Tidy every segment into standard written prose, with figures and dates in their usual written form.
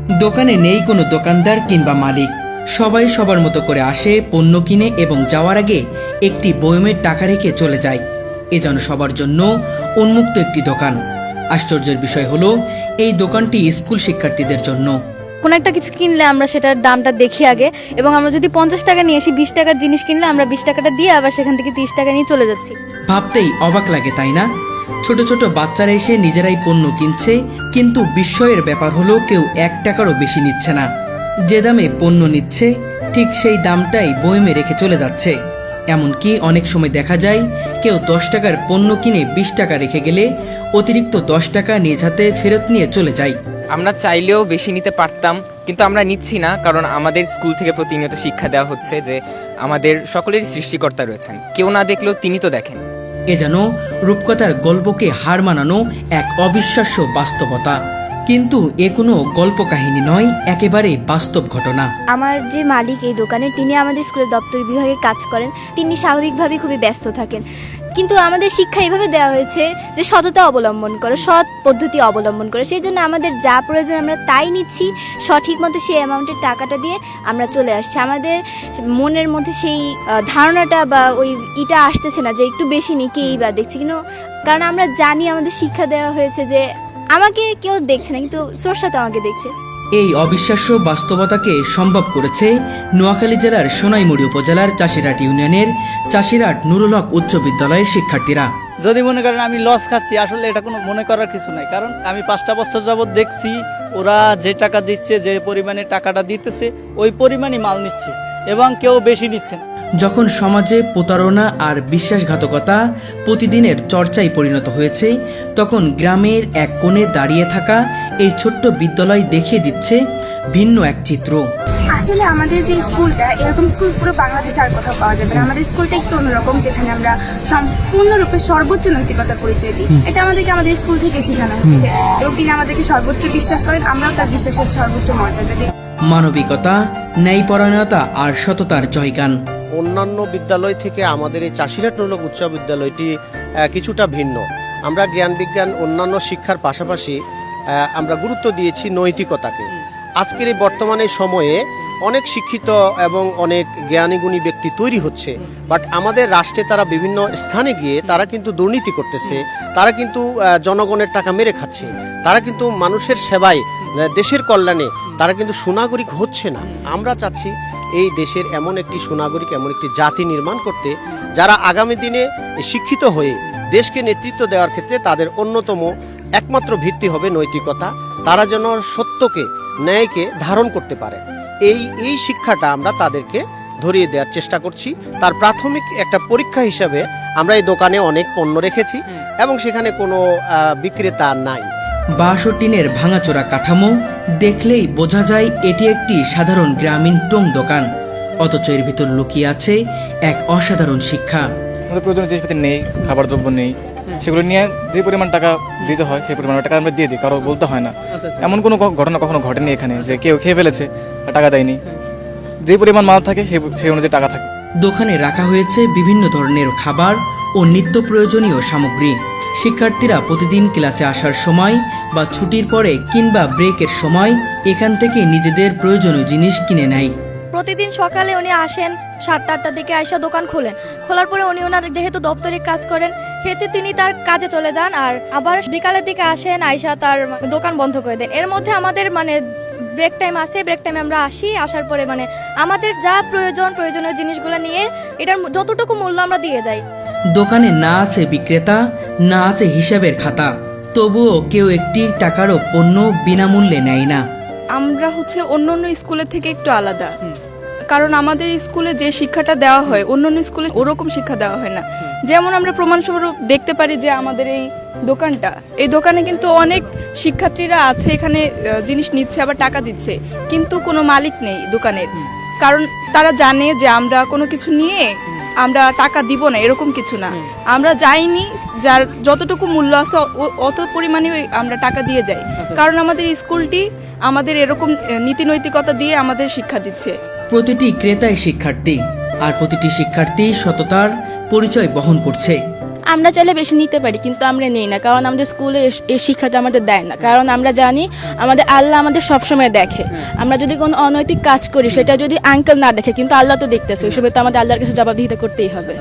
দোকানে নেই কোনো দোকানদার কিংবা মালিক, সবাই সবার মতো করে আসে, পণ্য কিনে এবং যাওয়ার আগে একটি বয়মের টাকা রেখে চলে যায়। এ যেন সবার জন্য উন্মুক্ত একটি দোকান। আশ্চর্যের বিষয় হলো এই দোকানটি স্কুল শিক্ষার্থীদের জন্য। কোনো একটা কিছু কিনলে আমরা সেটার দামটা দেখি আগে, এবং আমরা যদি 50 টাকা নিয়ে আসি, 20 টাকার জিনিস কিনলে আমরা 20 টাকাটা দিয়ে আবার সেখান থেকে 30 টাকা নিয়ে চলে যাচ্ছি। ভাবতেই অবাক লাগে, তাই না? ছোট ছোট বাচ্চারা এসে নিজেরাই পণ্য কিনছে, কিন্তু বিস্ময়ের ব্যাপার হলো কেউ 1 টাকারও বেশি নিচ্ছে না। যে দামে পণ্য নিচ্ছে ঠিক সেই দামটাই বয়মে রেখে চলে যাচ্ছে। এমনকি অনেক সময় দেখা যায় কেউ 10 টাকার পণ্য কিনে 20 টাকা রেখে গেলে অতিরিক্ত 10 টাকা নিজ হাতে ফেরত নিয়ে চলে যায়। আমরা চাইলেও বেশি নিতে পারতাম, কিন্তু আমরা নিচ্ছি না, কারণ আমাদের স্কুল থেকে প্রতিনিয়ত শিক্ষা দেওয়া হচ্ছে যে আমাদের সকলেরই সৃষ্টিকর্তা রয়েছেন, কেউ না দেখলেও তিনি তো দেখেন। এ যেন রূপকথার গল্পকে হার মানানো এক অবিশ্বাস্য বাস্তবতা। কিন্তু এ কোনো গল্প কাহিনী নয়, একেবারে বাস্তব ঘটনা। আমার যে মালিক এই দোকানে, তিনি আমাদের স্কুলের দপ্তর বিভাগে কাজ করেন। তিনি স্বাভাবিকভাবেই খুবই ব্যস্ত থাকেন, কিন্তু আমাদের শিক্ষা এইভাবে দেওয়া হয়েছে যে সততা অবলম্বন করো, সৎ পদ্ধতি অবলম্বন করো। সেই জন্য আমাদের যা প্রয়োজন আমরা তাই নিচ্ছি, সঠিক মতো সেই অ্যামাউন্টের টাকাটা দিয়ে আমরা চলে আসছি। আমাদের মনের মধ্যে সেই ধারণাটা বা ওই ইটা আসতেছে না যে একটু বেশি নিই কি বা দেখছি, কিন্তু কারণ আমরা জানি আমাদের শিক্ষা দেওয়া হয়েছে যে আমাকে কেউ দেখছে না, কিন্তু স্রষ্টা তো আমাকে দেখছে। এই অবিশ্বাস্য বাস্তবতাকে সম্ভব করেছে নোয়াখালী জেলার সোনাইমুড়ি উপজেলার চাষিরহাট ইউনিয়নের চাষিরহাট নুরুল হক উচ্চ বিদ্যালয়ের শিক্ষার্থীরা। যদি মনে করেন আমি লস খাচ্ছি, আসলে এটা কোনো মনে করার কিছু নাই, কারণ আমি 5টা বছর যাবত দেখছি ওরা যে টাকা দিচ্ছে, যে পরিমাণে টাকাটা দিতেছে ওই পরিমাণই মাল নিচ্ছে এবং কেউ বেশি নিচ্ছে না। যখন সমাজে প্রতারণা আর বিশ্বাসঘাতকতা প্রতিদিনের চর্চায় পরিণত হয়েছে, তখন গ্রামের এক কোণে দাঁড়িয়ে থাকা এই ছোট্ট বিদ্যালয় দেখিয়ে দিচ্ছে ভিন্ন এক চিত্র। আসলে আমাদের যে স্কুলটা, এরকম স্কুল পুরো বাংলাদেশে আর কোথাও পাওয়া যাবে না। আমাদের স্কুলটা একটু অন্যরকম, যেখানে আমরা সম্পূর্ণরূপে সর্বোচ্চ নৈতিকতার পরিচয় দিই। এটা আমাদেরকে আমাদের স্কুল থেকে শেখানো হচ্ছে, এবং তিনি আমাদেরকে সর্বোচ্চ বিশ্বাস করেন, আমরাও তার বিশ্বাসের সর্বোচ্চ মর্যাদা দিই। মানবিকতা, ন্যায়পরায়ণতা আর সততার জয়গান। অন্যান্য বিদ্যালয় থেকে আমাদের এই চাষিরহাট নুরুল হক উচ্চ বিদ্যালয়টি কিছুটা ভিন্ন। আমরা জ্ঞান বিজ্ঞান অন্যান্য শিক্ষার পাশাপাশি আমরা গুরুত্ব দিয়েছি নৈতিকতাকে। আজকের এই বর্তমানে সময়ে অনেক শিক্ষিত এবং অনেক জ্ঞানী গুণী ব্যক্তি তৈরি হচ্ছে, বাট আমাদের রাষ্ট্রে তারা বিভিন্ন স্থানে গিয়ে তারা কিন্তু দুর্নীতি করতেছে, তারা কিন্তু জনগণের টাকা মেরে খাচ্ছে, তারা কিন্তু মানুষের সেবায়, দেশের কল্যাণে তারা কিন্তু সুনাগরিক হচ্ছে না। আমরা চাচ্ছি এই দেশের এমন একটি সুনাগরিক, এমন একটি জাতি নির্মাণ করতে, যারা আগামী দিনে শিক্ষিত হয়ে দেশকে নেতৃত্ব দেওয়ার ক্ষেত্রে তাদের অন্যতম একমাত্র ভিত্তি হবে নৈতিকতা। তারা যেন সত্যকে, ন্যায়কে ধারণ করতে পারে, এই শিক্ষাটা আমরা তাদেরকে ধরিয়ে দেওয়ার চেষ্টা করছি। তার প্রাথমিক একটা পরীক্ষা হিসাবে আমরা এই দোকানে অনেক পণ্য রেখেছি এবং সেখানে কোনো বিক্রেতা নাই। 62 টিনের ভাঙাচোরা কাঠামো দেখলেই বোঝা যায় এটি একটি সাধারণ গ্রামীণ টং দোকান, অথচ এর ভিতর লুকিয়ে আছে এক অসাধারণ শিক্ষা। আমাদের প্রয়োজনীয় জিনিসপাতি নেই, খাবার দ্রব্য নেই, সেগুলো নিয়ে যে পরিমাণ টাকা দিতে হয় সেই পরিমাণ টাকা আমরা দিয়ে দিই, কারো বলতে হয় না। এমন কোনো ঘটনা কখনো ঘটেনি এখানে যে কেউ খেয়ে ফেলেছে আর টাকা দেয়নি। যে পরিমাণ মাল থাকে সেই অনুযায়ী টাকা থাকে। দোকানে রাখা হয়েছে বিভিন্ন ধরনের খাবার ও নিত্য প্রয়োজনীয় সামগ্রী। শিক্ষার্থীরা প্রতিদিন ক্লাসে আসার সময় বা ছুটির পরে কিংবা ব্রেকের সময় এখান থেকে নিজেদের প্রয়োজনীয় জিনিস কিনে নেয়। প্রতিদিন সকালে উনি আসেন 7টা-8টার দিকে আইসা দোকান খোলার পরে উনি ওনার যেহেতু দপ্তরে কাজ করেন, সেহেতু তিনি তার কাজে চলে যান, আর আবার বিকালের দিকে আসেন, আইসা তার দোকান বন্ধ করে দেন। এর মধ্যে আমাদের ব্রেক টাইম আছে, ব্রেক টাইমে আমরা আসার পরে আমাদের যা প্রয়োজনীয় জিনিসগুলো নিয়ে এটার যতটুকু মূল্য আমরা দিয়ে যাই। দোকানে না আছে বিক্রেতা, না আছে হিসাবের খাতা, তবুও কেউ একটি টাকারও পণ্য বিনামূল্যে নেয় না। আমরা অন্যান্য স্কুলের থেকে একটু আলাদা, কারণ আমাদের স্কুলে যে শিক্ষাটা দেওয়া হয় অন্যান্য স্কুলে ওরকম শিক্ষা দেওয়া হয় না। যেমন আমরা প্রমাণস্বরূপ দেখতে পারি যে আমাদের এই দোকানে কিন্তু অনেক শিক্ষার্থীরা আছে, এখানে জিনিস নিচ্ছে আবার টাকা দিচ্ছে, কিন্তু কোনো মালিক নেই দোকানের, কারণ তারা জানে যে আমরা কোনো কিছু নিয়ে আমরা টাকা দিব না, এরকম কিছু না। আমরা যাইনি, যার যতটুকু মূল্য আছে অত পরিমাণে আমরা টাকা দিয়ে যাই, কারণ আমাদের স্কুলটি আমাদের এরকম নীতি নৈতিকতা দিয়ে আমাদের শিক্ষা দিচ্ছে। প্রতিটি ক্রেতাই শিক্ষার্থী, আর প্রতিটি শিক্ষার্থী সততার পরিচয় বহন করছে। আমরা চাইলে বেশি নিতে পারি, কিন্তু আমরা নেই না, কারণ আমাদের স্কুলে এই শিক্ষাটা আমাদের দেয় না। কারণ আমরা জানি আমাদের আল্লাহ আমাদের সবসময় দেখে। আমরা যদি কোনো অনৈতিক কাজ করি, সেটা যদি আঙ্কেল না দেখে, কিন্তু আল্লাহ তো দেখতেছে, ওইসবে তো আমাদের আল্লাহর কাছে জবাবদিহিতা করতেই হবে।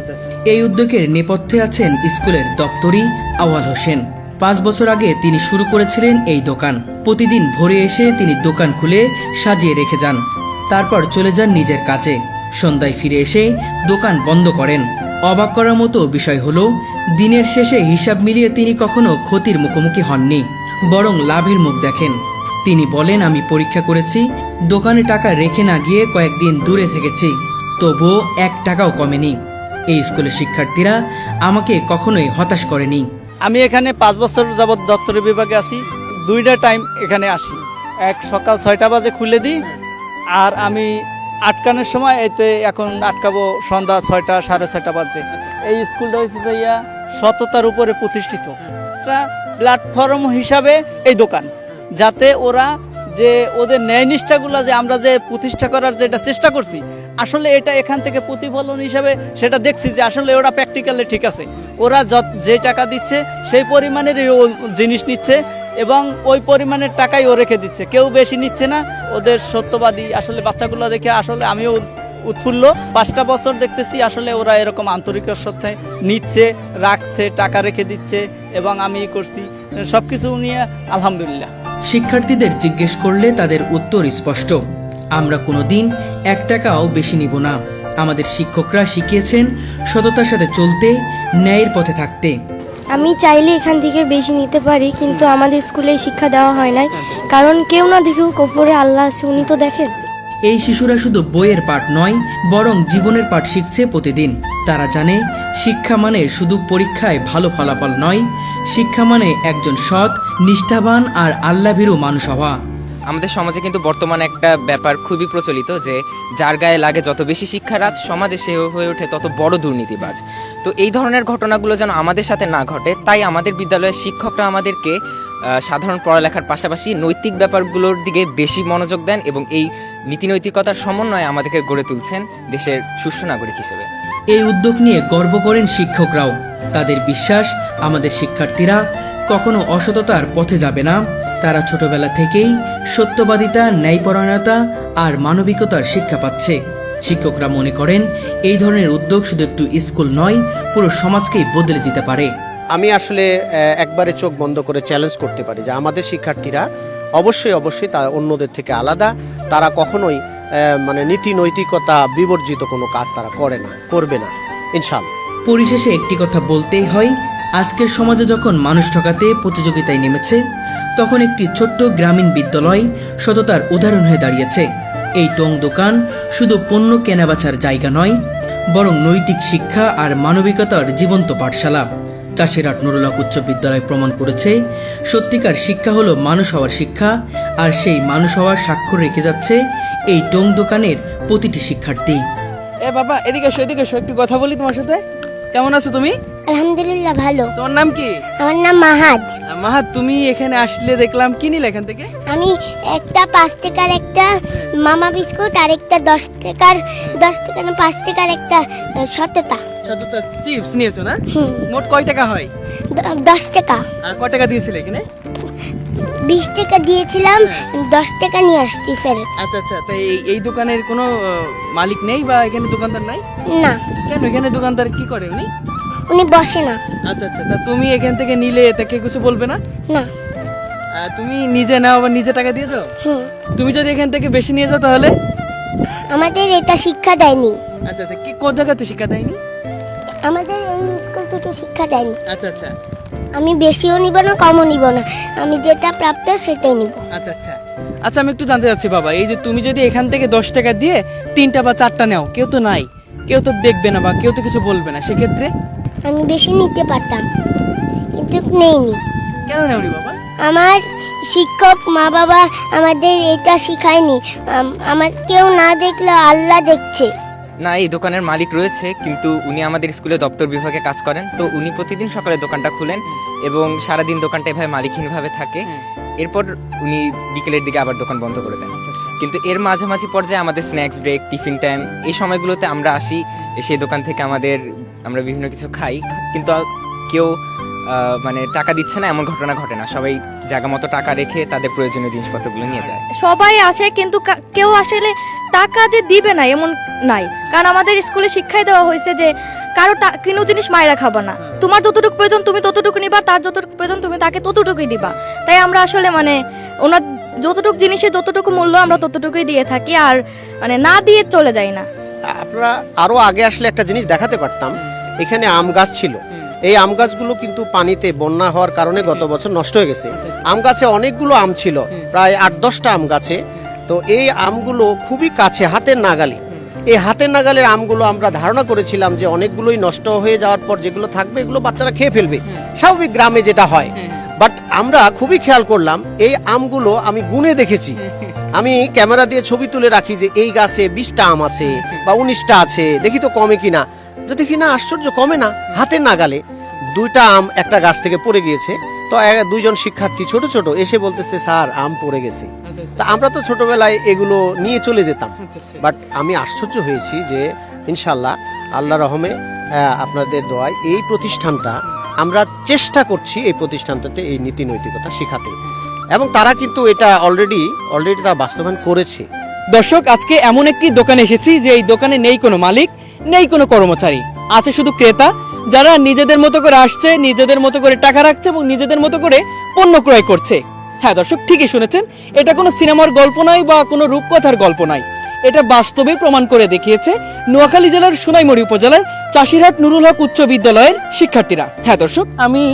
এই উদ্যোগের নেপথ্যে আছেন স্কুলের দপ্তরি আওয়াল হোসেন। 5 বছর আগে তিনি শুরু করেছিলেন এই দোকান। প্রতিদিন ভোরে এসে তিনি দোকান খুলে সাজিয়ে রেখে যান, তারপর চলে যান নিজের কাজে। সন্ধ্যায় ফিরে এসে দোকান বন্ধ করেন। অবাক করার মতো বিষয় হলো, দিনের শেষে হিসাব মিলিয়ে তিনি কখনো ক্ষতির মুখোমুখি হননি, বরং লাভের মুখ দেখেন। তিনি বলেন, আমি পরীক্ষা করেছি, দোকানে টাকা রেখে না গিয়ে কয়েকদিন দূরে থেকেছি, তবুও 1 টাকাও কমেনি। এই স্কুলের শিক্ষার্থীরা আমাকে কখনোই হতাশ করেনি। আমি এখানে 5 বছর যাবৎ দপ্তরি বিভাগে আছি। 2টা টাইম এখানে আসি, এক সকাল 6টা বাজে খুলে দিই, আর আমি আটকানোর সময় এতে এখন আটকাবো সন্ধ্যা 6টা 6:30 বাজে। এই স্কুলটা হচ্ছে যাইয়া সততার উপরে প্রতিষ্ঠিত একটা প্ল্যাটফর্ম হিসাবে এই দোকান, যাতে ওরা যে ওদের ন্যায় নিষ্ঠাগুলো যে আমরা যে প্রতিষ্ঠা করার যেটা চেষ্টা করছি, আসলে এটা এখান থেকে প্রতিফলন হিসাবে সেটা দেখছি যে আসলে ওরা প্র্যাকটিক্যালি ঠিক আছে। ওরা যে টাকা দিচ্ছে সেই পরিমাণের জিনিস নিচ্ছে এবং ওই পরিমাণের টাকাই ও রেখে দিচ্ছে, কেউ বেশি নিচ্ছে না। ওদের সত্যবাদী আসলে বাচ্চাগুলো দেখে আসলে আমিও উৎফুল্ল। 5টা বছর দেখতেছি আসলে ওরা এরকম আন্তরিকের সাথে নিচ্ছে, রাখছে, টাকা রেখে দিচ্ছে এবং আমি করছি সবকিছু নিয়ে আলহামদুলিল্লাহ। শিক্ষার্থীদের জিজ্ঞেস করলে তাদের উত্তর স্পষ্ট, আমরা কোনোদিন 1 টাকাও বেশি নিব না। আমাদের শিক্ষকরা শিখিয়েছেন সততার সাথে চলতে, ন্যায়ের পথে থাকতে। আমি চাইলে এখান থেকে বেশি নিতে পারি, কিন্তু আমাদের স্কুলে শিক্ষা দেওয়া হয় নাই, কারণ কেউ না দেখুক ওপরে আল্লাহ আছে, উনি তো দেখেন। এই শিশুরা শুধু বইয়ের পাঠ নয়, বরং জীবনের পাঠ শিখছে প্রতিদিন। তারা জানে শিক্ষা মানে শুধু পরীক্ষায় ভালো ফলাফল নয়, শিক্ষা মানে একজন সৎ, নিষ্ঠাবান আর আল্লাভীরু মানুষ হওয়া। আমাদের সমাজে কিন্তু বর্তমানে একটা ব্যাপার খুবই প্রচলিত যে যার গায়ে লাগে যত বেশি শিক্ষারাত, সমাজে সে হয়ে ওঠে তত বড় দুর্নীতিবাজ। তো এই ধরনের ঘটনাগুলো যেন আমাদের সাথে না ঘটে, তাই আমাদের বিদ্যালয়ের শিক্ষকরা আমাদেরকে সাধারণ পড়ালেখার পাশাপাশি নৈতিক ব্যাপারগুলোর দিকে বেশি মনোযোগ দেন এবং এই নীতিনৈতিকতার সমন্বয়ে আমাদেরকে গড়ে তুলছেন দেশের সুষ্ঠু নাগরিক হিসেবে। এই উদ্যোগ নিয়ে গর্ব করেন শিক্ষকরাও। তাদের বিশ্বাস, আমাদের শিক্ষার্থীরা কখনো অসততার পথে যাবে না। তারা ছোটবেলা থেকেই সত্যবাদিতা, ন্যায়পরায়ণতা আর মানবিকতার শিক্ষা পাচ্ছে। শিক্ষকরা মনে করেন এই ধরনের উদ্যোগ শুধু একটু স্কুল নয়, পুরো সমাজকেই বদলে দিতে পারে। আমি আসলে একবারে চোখ বন্ধ করে চ্যালেঞ্জ করতে পারি যে আমাদের শিক্ষার্থীরা অবশ্যই তারা অন্যদের থেকে আলাদা। তারা কখনোই মানে নীতি নৈতিকতা বিবর্জিত কোনো কাজ তারা করবে না ইনশাআল্লাহ। পরিশেষে একটি কথা বলতেই হয়, আজকের সমাজে যখন মানুষ ঠকাতে প্রতিযোগিতায় নেমেছে, তখন একটি ছোট্ট গ্রামীণ বিদ্যালয় সততার উদাহরণ হয়ে দাঁড়িয়েছে। এই টং দোকান শুধু পণ্য কেনাবেচার জায়গা নয়, বরং নৈতিক শিক্ষা আর মানবিকতার জীবন্ত পাঠশালা। চাষিরহাট নুরুল হক উচ্চ বিদ্যালয় প্রমাণ করেছে, সত্যিকার শিক্ষা হলো মানুষ হওয়ার শিক্ষা, আর সেই মানুষ হওয়ার স্বাক্ষর রেখে যাচ্ছে এই টং দোকানের প্রতিটি শিক্ষার্থী। এ বাবা, এদিকে এসো, একটু কথা বলি তোমার সাথে। কেমন আছো তুমি? আলহামদুলিল্লাহ ভালো। তোমার নাম কি? আমার নাম মাহাজ। মাহাত, তুমি এখানে আসলে দেখলাম, কি নিলে এখান থেকে? আমি একটা 5 টাকার একটা মামা বিস্কুট আর একটা 10 টাকার না 5 টাকার একটা সততা চিপস নিয়েছো না? মোট কয় টাকা হয়? 10 টাকা। আর কয় টাকা দিয়েছিলে এখানে? 20 টাকা দিয়েছিলাম, 10 টাকা নিয়ে আসছি ফেরত। আচ্ছা, তাই এই দোকানের কোনো মালিক নেই বা এখানে দোকানদার নাই? না। কেন, এখানে দোকানদার কি করে উনি? উনি বসে না। আচ্ছা, তা তুমি এখান থেকে নিলে তাকে কিছু বলবে না? না। তুমি নিজে নাও বা নিজে টাকা দিয়েছো? তুমি যদি এখান থেকে বেশি নিয়ে যাও তাহলে? আমাদের এটা শিক্ষা দেয়নি। আচ্ছা, কি কোন জায়গাতে শিক্ষা দেয়নি? আমাদের এই স্কুল থেকে শিক্ষা দেয়নি। আচ্ছা, আমি বেশিও নিব না, কমও নিব না, আমি যেটা প্রাপ্ত সেটাই নিব। আচ্ছা, আমি একটু জানতে চাচ্ছি বাবা, এই যে তুমি যদি এখান থেকে 10 টাকা দিয়ে 3টা বা 4টা নাও, কেউ তো নাই, কেউ তো দেখবে না বা কেউ তো কিছু বলবে না, সেক্ষেত্রে? আমি বেশি নিতে পারতাম, কিন্তু নেইনি। কেন নেওনি বাবা? আমার শিক্ষক মা বাবা আমাদের এটা শিখায়নি। আমার কেউ না দেখলে আল্লাহ দেখছে। না, এই দোকানের মালিক রয়েছে, কিন্তু উনি আমাদের স্কুলে দপ্তর বিভাগে কাজ করেন। তো উনি প্রতিদিন সকালে দোকানটা খুলেন এবং সারাদিন দোকানটা এভাবে মালিকহীনভাবে থাকে। এরপর উনি বিকেলের দিকে আবার দোকান বন্ধ করে দেন। কিন্তু এর মাঝামাঝি পর্যায়ে আমাদের স্ন্যাক্স ব্রেক, টিফিন টাইম, এই সময়গুলোতে আমরা আসি, সেই দোকান থেকে আমরা বিভিন্ন কিছু খাই। কিন্তু কেউ মানে টাকা দিচ্ছে না এমন ঘটনা ঘটে না, সবাই জায়গা মতো টাকা রেখে তাদের প্রয়োজনীয় জিনিসপত্রগুলো নিয়ে যায়। সবাই আছে কিন্তু কেউ আসলে টাকা দিয়ে দিবে না এমন নাই, কারণ আমাদের স্কুলে শিক্ষাই দেওয়া হয়েছে যে কারো কোনো জিনিস মায়েরা খাবো না, তোমার যতটুকু প্রয়োজন তুমি ততটুকু নিবা, তার যতটুকু প্রয়োজন তুমি তাকে ততটুকুই দিবা। তাই আমরা আসলে মানে ওনার যতটুকু জিনিসের যতটুকু মূল্য আমরা ততটুকুই দিয়ে থাকি, আর মানে না দিয়ে চলে যাই না। আপনারা আরো আগে আসলে একটা জিনিস দেখাতে পারতাম, এখানে আম গাছ ছিল, এই আম গাছগুলো কিন্তু পানিতে বন্যা হওয়ার কারণে গত বছর নষ্ট হয়ে গেছে। আম গাছে অনেকগুলো আম ছিল, প্রায় 8-10টা আম গাছে। তো এই আমগুলো খুবই কাছে, হাতের নাগালে। এই হাতের নাগালের আমগুলো আমরা ধারণা করেছিলাম যে অনেকগুলোই নষ্ট হয়ে যাওয়ার পর যেগুলো থাকবে এগুলো বাচ্চারা খেয়ে ফেলবে, স্বাভাবিক গ্রামে যেটা হয়। বাট আমরা খুবই খেয়াল করলাম এই আমগুলো আমি গুনে দেখেছি, আমি ক্যামেরা দিয়ে ছবি তুলে রাখি যে এই গাছে 20টা আম আছে বা 19টা আছে, দেখি তো কমে কিনা। তো দেখি না, আশ্চর্য, কমে না, হাতের নাগালে 2টা আম একটা গাছ থেকে পড়ে গিয়েছে। তো দুইজন শিক্ষার্থী ছোট ছোট এসে বলতেছে, স্যার আম পড়ে গেছে। তা আমরা তো ছোটবেলায় এগুলো নিয়ে চলে যেতাম, বাট আমি আশ্চর্য হয়েছি যে ইনশাল্লাহ আল্লাহ রহমে আপনাদের দোয়ায় এই প্রতিষ্ঠানটা আমরা চেষ্টা করছি এই প্রতিষ্ঠানটাতে এই নীতি নৈতিকতা শেখাতে, এবং তারা কিন্তু এটা অলরেডি তারা বাস্তবায়ন করেছে। দর্শক, আজকে এমন একটি দোকানে এসেছি যে এই দোকানে নেই কোনো মালিক, নেই কোনো কর্মচারী, আছে শুধু ক্রেতা, যারা নিজেদের মতো করে আসছে, নিজেদের মতো করে টাকা রাখছে এবং নিজেদের মতো করে পণ্য ক্রয় করছে। হ্যাঁ দর্শক, ঠিকই শুনেছেন, এটা কোনো সিনেমার গল্প নয় বা কোনো রূপকথার গল্প নয়, এটা বাস্তবে প্রমাণ করে দেখিয়েছে নোয়াখালী জেলার সোনাইমুড়ি উপজেলার চাষিরহাট নুরুল হক উচ্চ বিদ্যালয়ের শিক্ষার্থীরা। হ্যাঁ দর্শক, আমি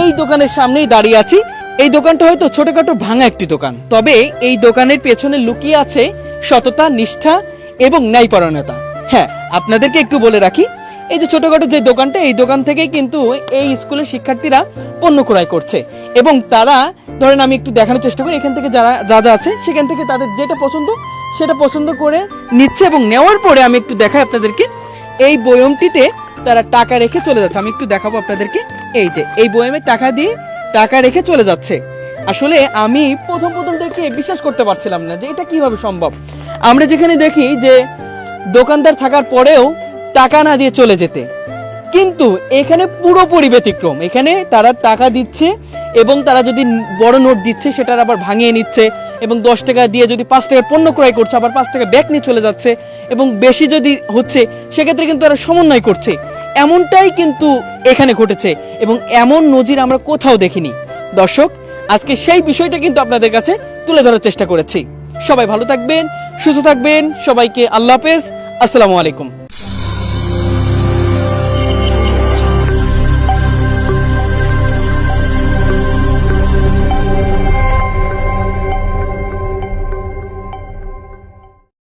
এই দোকানের সামনেই দাঁড়িয়ে আছি। এই দোকানটা হয়তো ছোটখাটো ভাঙা একটি দোকান, তবে এই দোকানের পেছনে লুকিয়ে আছে সততা, নিষ্ঠা এবং ন্যায়পরায়ণতা। হ্যাঁ, আপনাদেরকে একটু বলে রাখি, এই যে ছোটখাটো যে দোকানটা, এই দোকান থেকেই কিন্তু এই স্কুলের শিক্ষার্থীরা পণ্য ক্রয় করছে, এবং তারা ধরেন আমি একটু দেখানোর চেষ্টা করি, এখান থেকে যারা যা আছে সেখান থেকে তাদের যেটা পছন্দ সেটা পছন্দ করে নিচ্ছে, এবং নেওয়ার পরে আমি একটু দেখাই আপনাদেরকে, এই বয়মটিতে তারা টাকা রেখে চলে যাচ্ছে। আমি একটু দেখাবো আপনাদেরকে, এই যে এই বয়মে টাকা দিয়ে টাকা রেখে চলে যাচ্ছে। আসলে আমি প্রথম দেখে বিশ্বাস করতে পারছিলাম না যে এটা কিভাবে সম্ভব। আমরা যেখানে দেখি যে দোকানদার থাকার পরেও টাকা না দিয়ে চলে যেতে, কিন্তু এখানে পুরোপুরি ব্যতিক্রম। এখানে তারা টাকা দিচ্ছে এবং তারা যদি বড় নোট দিচ্ছে সেটার আবার ভাঙিয়ে নিচ্ছে, এবং 10 টাকা দিয়ে যদি 5 টাকার পণ্য ক্রয় করছে আবার 5 টাকা ব্যাগ নিয়ে চলে যাচ্ছে, এবং বেশি যদি হচ্ছে সেক্ষেত্রে কিন্তু তারা সমন্বয় করছে। এমনটাই কিন্তু এখানে ঘটেছে, এবং এমন নজির আমরা কোথাও দেখিনি। দর্শক, আজকে সেই বিষয়টা কিন্তু আপনাদের কাছে তুলে ধরার চেষ্টা করেছি। সবাই ভালো থাকবেন, সুস্থ থাকবেন, সবাইকে আল্লাহ হাফেজ, আসসালামু আলাইকুম।